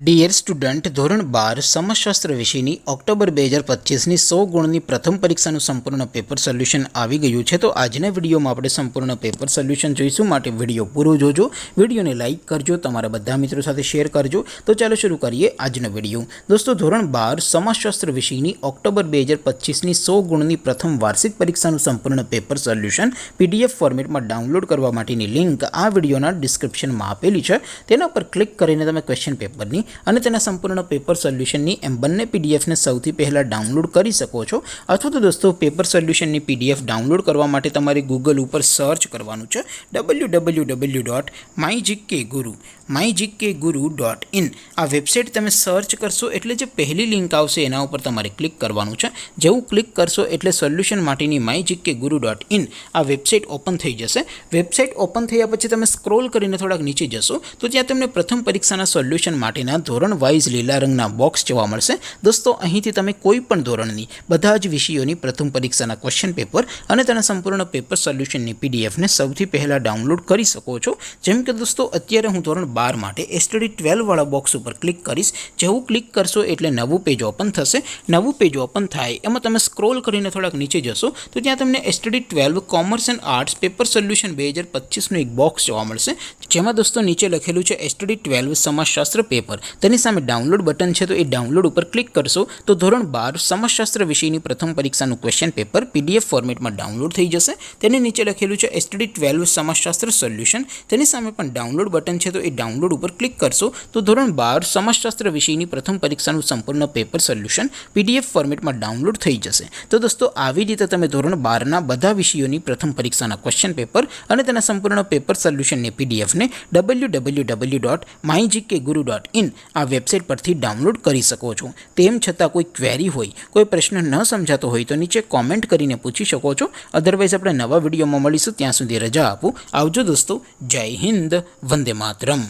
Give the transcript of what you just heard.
Dear student, ધોરણ 12 સમાજશાસ્ત્ર વિષયની October 2025ની 100 ગુણની પ્રથમ પરીક્ષાનું સંપૂર્ણ પેપર સોલ્યુશન આવી ગયું છે। તો આજના વિડીયોમાં આપણે સંપૂર્ણ પેપર સોલ્યુશન જોઈશું, માટે વિડીયો પૂરો જોજો, વિડીયોને લાઇક કરજો, તમારા બધા મિત્રો સાથે શેર કરજો। તો ચાલો શરૂ કરીએ આજનો વિડીયો। દોસ્તો, ધોરણ 12 સમાજશાસ્ત્ર વિષયની ઓક્ટોબર 2025ની 100 ગુણની પ્રથમ વાર્ષિક પરીક્ષાનું સંપૂર્ણ પેપર સોલ્યુશન પીડીએફ ફોર્મેટમાં ડાઉનલોડ કરવા માટેની લિંક આ વિડીયોના ડિસ્ક્રિપ્શનમાં આપેલી છે। તેના પર ક્લિક કરીને તમે ક્વેશ્ચન પેપરની અને તેના સંપૂર્ણ પેપર સોલ્યુશનની એમ બંને પીડીએફને સૌથી પહેલાં ડાઉનલોડ કરી શકો છો। અથવા તો દોસ્તો, પેપર સોલ્યુશનની પીડીએફ ડાઉનલોડ કરવા માટે તમારે ગૂગલ ઉપર સર્ચ કરવાનું છે www.mygkguru.in। આ વેબસાઇટ તમે સર્ચ કરશો એટલે જે પહેલી લિંક આવશે એના ઉપર તમારે ક્લિક કરવાનું છે। જેવું ક્લિક કરશો એટલે સોલ્યુશન માટેની mygkguru.in આ વેબસાઇટ ઓપન થઈ જશે। વેબસાઇટ ઓપન થયા પછી તમે સ્ક્રોલ કરીને થોડાક નીચે જશો તો ત્યાં તમને પ્રથમ પરીક્ષાના સોલ્યુશન માટેના ધોરણ વાઇઝ લીલા રંગના બોક્સ જોવા મળશે। દોસ્તો, અહીંથી તમે કોઈ પણ ધોરણની બધા જ વિષયોની પ્રથમ પરીક્ષાના ક્વેશ્ચન પેપર અને તેના સંપૂર્ણ પેપર સોલ્યુશનની પીડીએફને સૌથી પહેલાં ડાઉનલોડ કરી શકો છો। જેમ કે દોસ્તો, અત્યારે હું ધોરણ 12 માટે STD 12 વાળા બોક્સ ઉપર ક્લિક કરીશ। જેવું ક્લિક કરશો એટલે નવું પેજ ઓપન થશે। નવું પેજ ઓપન થાય એમાં તમે સ્ક્રોલ કરીને થોડાક નીચે જશો તો ત્યાં તમને STD 12 commerce and arts paper solution 2025નું એક બોક્સ જોવા મળશે, જેમાં દોસ્તો નીચે લખેલું છે STD 12 સમાજશાસ્ત્ર પેપર। તેની સામે ડાઉનલોડ બટન છે, તો એ ડાઉનલોડ ઉપર ક્લિક કરશો તો ધોરણ 12 સમાજશાસ્ત્ર વિષયની પ્રથમ પરીક્ષાનું ક્વેશ્ચન પેપર પીડીએફ ફોર્મેટમાં ડાઉનલોડ થઈ જશે। તેની નીચે લખેલું છે STD 12 સમાજશાસ્ત્ર સોલ્યુશન, તેની સામે પણ ડાઉનલોડ બટન છે, તો એ ડાઉનલોડ ઉપર ક્લિક કરશો તો ધોરણ 12 સમાજશાસ્ત્ર વિષયની પ્રથમ પરીક્ષાનું સંપૂર્ણ પેપર સોલ્યુશન પીડીએફ ફોર્મેટમાં ડાઉનલોડ થઈ જશે। તો દોસ્તો, આવી રીતે તમે ધોરણ 12ના બધા વિષયોની પ્રથમ પરીક્ષાના ક્વેશ્ચન પેપર અને તેના સંપૂર્ણ પેપર સોલ્યુશનની પીડીએફને www.mygkguru.in આ વેબસાઇટ પરથી ડાઉનલોડ કરી શકો છો। તેમ છતાં કોઈ ક્વેરી હોય, કોઈ પ્રશ્ન ન સમજાતો હોય તો નીચે કોમેન્ટ કરીને પૂછી શકો છો। અધરવાઇઝ આપણે નવા વિડીયોમાં મળીશું, ત્યાં સુધી રજા આપો। આવજો દોસ્તો, જય હિન્દ, વંદે માતરમ।